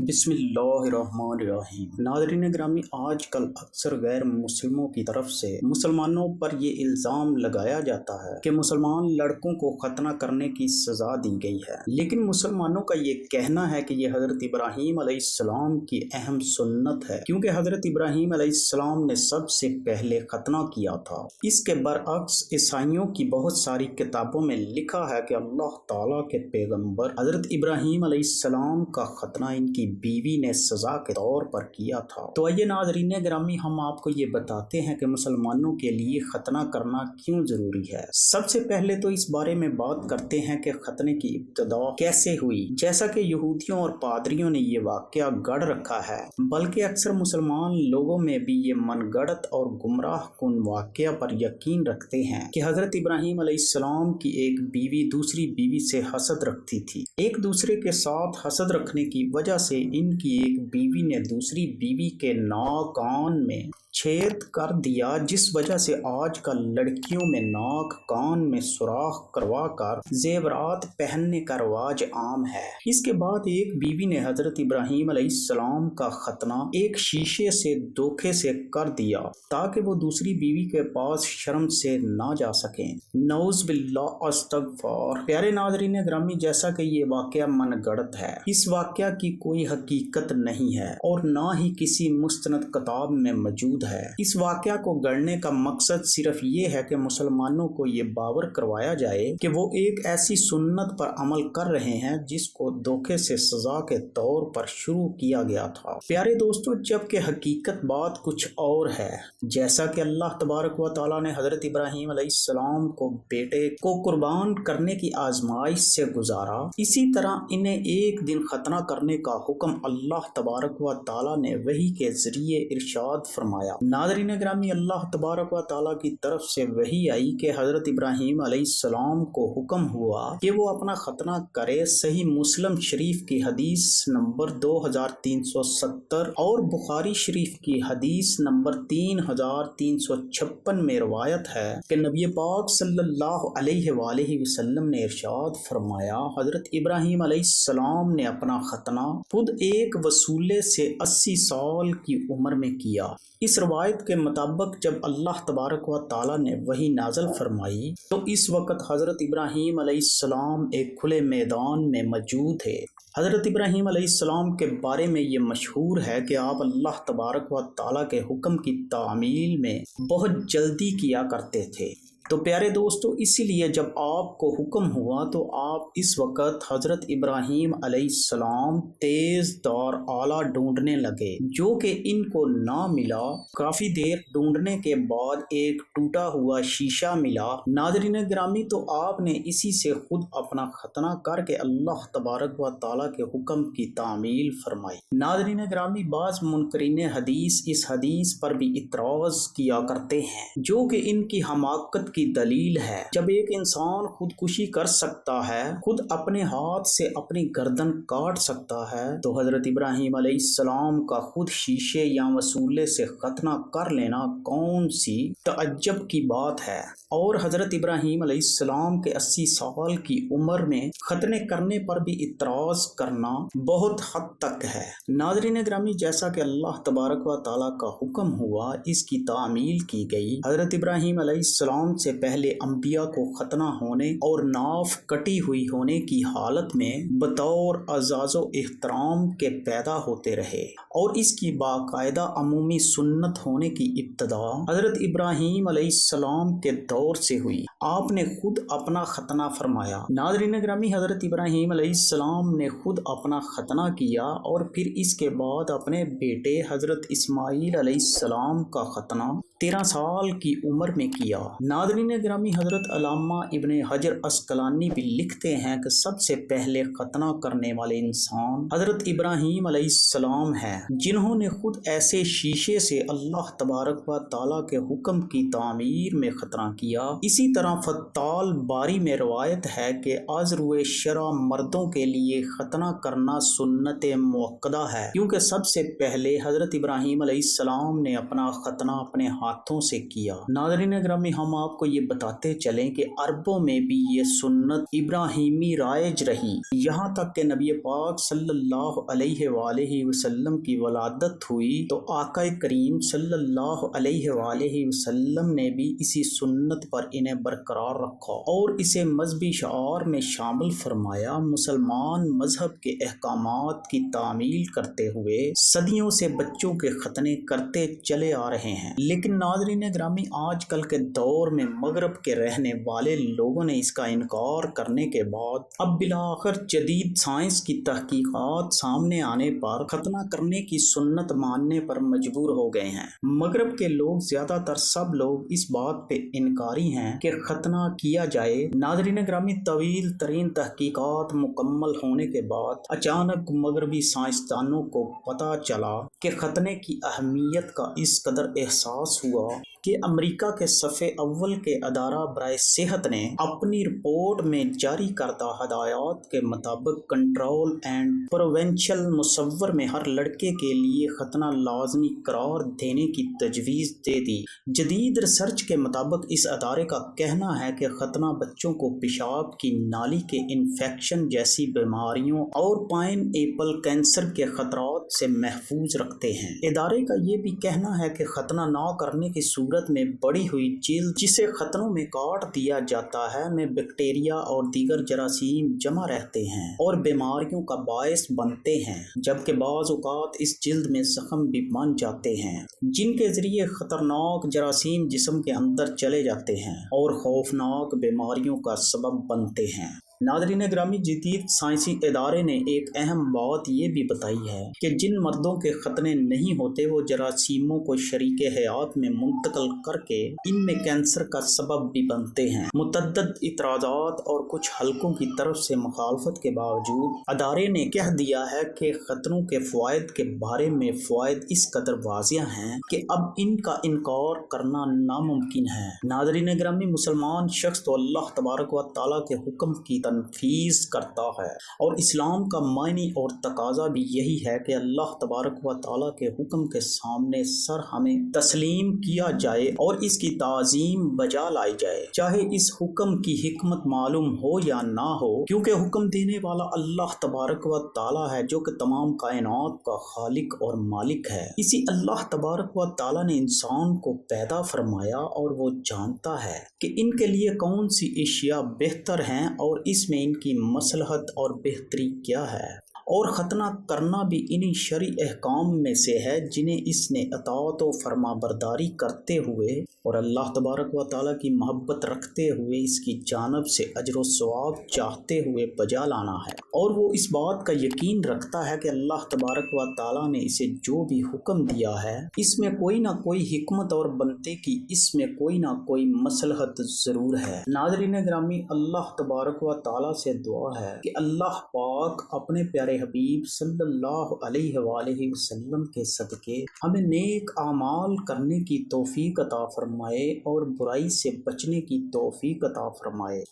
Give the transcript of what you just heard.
بسم اللہ الرحمن الرحیم۔ ناظرین گرامی، آج کل اکثر غیر مسلموں کی طرف سے مسلمانوں پر یہ الزام لگایا جاتا ہے کہ مسلمان لڑکوں کو ختنہ کرنے کی سزا دی گئی ہے، لیکن مسلمانوں کا یہ کہنا ہے کہ یہ حضرت ابراہیم علیہ السلام کی اہم سنت ہے، کیونکہ حضرت ابراہیم علیہ السلام نے سب سے پہلے ختنہ کیا تھا۔ اس کے برعکس عیسائیوں کی بہت ساری کتابوں میں لکھا ہے کہ اللہ تعالیٰ کے پیغمبر حضرت ابراہیم علیہ السلام کا ختنہ ان کی بیوی نے سزا کے طور پر کیا تھا۔ تو آئیے ناظرین گرامی، ہم آپ کو یہ بتاتے ہیں کہ مسلمانوں کے لیے ختنہ کرنا کیوں ضروری ہے۔ سب سے پہلے تو اس بارے میں بات کرتے ہیں کہ ختنے کی ابتدا کیسے ہوئی۔ جیسا کہ یہودیوں اور پادریوں نے یہ واقعہ گڑھ رکھا ہے، بلکہ اکثر مسلمان لوگوں میں بھی یہ من گڑت اور گمراہ کن واقعہ پر یقین رکھتے ہیں کہ حضرت ابراہیم علیہ السلام کی ایک بیوی دوسری بیوی سے حسد رکھتی تھی۔ ایک دوسرے کے ساتھ حسد رکھنے کی وجہ سے ان کی ایک بیوی نے دوسری بیوی کے ناک کان میں چھید کر دیا، جس وجہ سے آج کل لڑکیوں میں ناک کان میں سوراخ کروا کر زیورات پہننے کا رواج عام ہے۔ اس کے بعد ایک بیوی نے حضرت ابراہیم علیہ السلام کا ختنہ ایک شیشے سے دھوکے سے کر دیا تاکہ وہ دوسری بیوی کے پاس شرم سے نہ جا سکیں۔ نعوذ باللہ، استغفار۔ پیارے ناظرین گرامی، جیسا کہ یہ واقعہ من گڑت ہے، اس واقعہ کی کوئی حقیقت نہیں ہے اور نہ ہی کسی مستند کتاب میں موجود ہے۔ اس واقعہ کو گڑھنے کا مقصد صرف یہ ہے کہ مسلمانوں کو یہ باور کروایا جائے کہ وہ ایک ایسی سنت پر عمل کر رہے ہیں جس کو دھوکے سے سزا کے طور پر شروع کیا گیا تھا۔ پیارے دوستو، جبکہ حقیقت بات کچھ اور ہے۔ جیسا کہ اللہ تبارک و تعالیٰ نے حضرت ابراہیم علیہ السلام کو بیٹے کو قربان کرنے کی آزمائش سے گزارا، اسی طرح انہیں ایک دن ختنہ کرنے کا حکم اللہ تبارک و تعالیٰ نے وحی کے ذریعے ارشاد فرمایا۔ ناظرین گرامی، اللہ تبارک و تعالیٰ کی طرف سے وحی آئی کہ حضرت ابراہیم علیہ السلام کو حکم ہوا کہ وہ اپنا ختنہ کرے۔ صحیح مسلم شریف کی حدیث نمبر 2370 اور بخاری شریف کی حدیث نمبر 3356 میں روایت ہے کہ نبی پاک صلی اللہ علیہ وآلہ وسلم نے ارشاد فرمایا، حضرت ابراہیم علیہ السلام نے اپنا ختنہ خود ایک وسولے سے 80 سال کی عمر میں کیا۔ اس روایت کے مطابق جب اللہ تبارک و تعالیٰ نے وحی نازل فرمائی تو اس وقت حضرت ابراہیم علیہ السلام ایک کھلے میدان میں موجود تھے۔ حضرت ابراہیم علیہ السلام کے بارے میں یہ مشہور ہے کہ آپ اللہ تبارک و تعالیٰ کے حکم کی تعمیل میں بہت جلدی کیا کرتے تھے۔ تو پیارے دوستو، اسی لیے جب آپ کو حکم ہوا تو آپ اس وقت حضرت ابراہیم علیہ السلام تیز دار آلہ ڈھونڈنے لگے، جو کہ ان کو نہ ملا۔ کافی دیر ڈھونڈنے کے بعد ایک ٹوٹا ہوا شیشہ ملا۔ ناظرین گرامی، تو آپ نے اسی سے خود اپنا ختنہ کر کے اللہ تبارک و تعالیٰ کے حکم کی تعمیل فرمائی۔ ناظرین گرامی، بعض منکرین حدیث اس حدیث پر بھی اعتراض کیا کرتے ہیں، جو کہ ان کی حماقت کی دلیل ہے۔ جب ایک انسان خودکشی کر سکتا ہے، خود اپنے ہاتھ سے اپنی گردن کاٹ سکتا ہے، تو حضرت ابراہیم علیہ السلام کا خود شیشے یا وسولے سے ختنہ کر لینا کون سی تعجب کی بات ہے۔ اور حضرت ابراہیم علیہ السلام کے 80 سال کی عمر میں ختنے کرنے پر بھی اعتراض کرنا بہت حد تک ہے۔ ناظرین گرامی، جیسا کہ اللہ تبارک و تعالیٰ کا حکم ہوا، اس کی تعمیل کی گئی۔ حضرت ابراہیم علیہ السلام سے پہلے انبیاء کو ختنہ ہونے اور ناف کٹی ہوئی ہونے کی حالت میں بطور اعزاز و احترام کے پیدا ہوتے رہے، اور اس کی باقاعدہ عمومی سنت ہونے کی ابتدا حضرت ابراہیم علیہ السلام کے دور سے ہوئی۔ آپ نے خود اپنا ختنہ فرمایا۔ ناظرین گرامی، حضرت ابراہیم علیہ السلام نے خود اپنا ختنہ کیا اور پھر اس کے بعد اپنے بیٹے حضرت اسماعیل علیہ السلام کا ختنہ 13 سال کی عمر میں کیا۔ ناظرین گرامی، حضرت علامہ ابن حجر عسقلانی بھی لکھتے ہیں کہ سب سے پہلے ختنہ کرنے والے انسان حضرت ابراہیم علیہ السلام ہیں، جنہوں نے خود ایسے شیشے سے اللہ تبارک و تعالیٰ کے حکم کی تعمیر میں ختنہ کیا۔ اسی طرح طرح فتال باری میں روایت ہے کہ ازرو شرع مردوں کے لیے ختنہ کرنا سنت موقدہ ہے، کیونکہ سب سے پہلے حضرت ابراہیم علیہ السلام نے اپنا ختنہ اپنے ہاتھوں سے کیا۔ ناظرین گرامی، ہم آپ کو یہ بتاتے چلیں کہ عربوں میں بھی یہ سنت ابراہیمی رائج رہی، یہاں تک کہ نبی پاک صلی اللہ علیہ وآلہ وسلم کی ولادت ہوئی تو آقا کریم صلی اللہ علیہ وآلہ وسلم نے بھی اسی سنت پر انہیں برقرار رکھا اور اسے مذہبی شعار میں شامل فرمایا۔ مسلمان مذہب کے احکامات کی تعمیل کرتے ہوئے صدیوں سے بچوں کے ختنے کرتے چلے آ رہے ہیں، لیکن ناظرین گرامی آج کل کے دور میں مغرب کے رہنے والے لوگوں نے اس کا انکار کرنے کے بعد اب بالآخر جدید سائنس کی تحقیقات سامنے آنے پر ختنہ کرنے کی سنت ماننے پر مجبور ہو گئے ہیں۔ مغرب کے لوگ، زیادہ تر سب لوگ اس بات پہ انکاری ہیں کہ ختنہ کیا جائے۔ ناظرین گرامی، طویل ترین تحقیقات مکمل ہونے کے بعد اچانک مغربی سائنسدانوں کو پتہ چلا کہ ختنے کی اہمیت کا اس قدر احساس ہوا کہ امریکہ کے صفحے اول کے ادارہ برائے صحت نے اپنی رپورٹ میں جاری کردہ ہدایات کے مطابق کنٹرول اینڈ پروینشن مصور میں ہر لڑکے کے لیے ختنہ لازمی قرار دینے کی تجویز دے دی۔ جدید ریسرچ کے مطابق اس ادارے کا کہنا ہے کہ ختنہ بچوں کو پیشاب کی نالی کے انفیکشن جیسی بیماریوں اور پائن ایپل کینسر کے خطرات سے محفوظ رکھتے ہیں۔ ادارے کا یہ بھی کہنا ہے کہ ختنہ نہ کرنے کی صورت میں بڑی ہوئی جلد، جسے ختنوں میں کاٹ دیا جاتا ہے، میں بیکٹیریا اور دیگر جراثیم جمع رہتے ہیں اور بیماریوں کا باعث بنتے ہیں، جبکہ بعض اوقات اس جلد میں زخم بھی بن جاتے ہیں جن کے ذریعے خطرناک جراثیم جسم کے اندر چلے جاتے ہیں اور خوفناک بیماریوں کا سبب بنتے ہیں۔ ناظرین گرامی، جدید سائنسی ادارے نے ایک اہم بات یہ بھی بتائی ہے کہ جن مردوں کے ختنے نہیں ہوتے وہ جراثیموں کو شریک حیات میں منتقل کر کے ان میں کینسر کا سبب بھی بنتے ہیں۔ متعدد اعتراضات اور کچھ حلقوں کی طرف سے مخالفت کے باوجود ادارے نے کہہ دیا ہے کہ ختنوں کے فوائد کے بارے میں فوائد اس قدر واضح ہیں کہ اب ان کا انکار کرنا ناممکن ہے۔ ناظرین گرامی، مسلمان شخص تو اللہ تبارک و تعالیٰ کے حکم کی تنفیذ کرتا ہے اور اسلام کا معنی اور تقاضا بھی یہی ہے کہ اللہ تبارک و تعالیٰ کے حکم کے سامنے سر ہمیں تسلیم کیا جائے اور اس کی تعظیم بجا لائی جائے، چاہے اس حکم کی حکمت معلوم ہو یا نہ ہو، کیونکہ حکم دینے والا اللہ تبارک و تعالیٰ ہے جو کہ تمام کائنات کا خالق اور مالک ہے۔ اسی اللہ تبارک و تعالیٰ نے انسان کو پیدا فرمایا اور وہ جانتا ہے کہ ان کے لیے کون سی اشیاء بہتر ہیں اور اس میں ان کی مصلحت اور بہتری کیا ہے، اور ختنہ کرنا بھی انہی شرعی احکام میں سے ہے جنہیں اس نے اطاعت و فرما برداری کرتے ہوئے اور اللہ تبارک و تعالیٰ کی محبت رکھتے ہوئے اس کی جانب سے اجر و ثواب چاہتے ہوئے بجا لانا ہے، اور وہ اس بات کا یقین رکھتا ہے کہ اللہ تبارک و تعالیٰ نے اسے جو بھی حکم دیا ہے اس میں کوئی نہ کوئی حکمت اور بندے کی اس میں کوئی نہ کوئی مصلحت ضرور ہے۔ ناظرین گرامی، اللہ تبارک و تعالیٰ سے دعا ہے کہ اللہ پاک اپنے پیارے حبیب صلی اللہ علیہ وآلہ وسلم کے صدقے ہمیں نیک اعمال کرنے کی توفیق عطا فرمائے اور برائی سے بچنے کی توفیق عطا فرمائے۔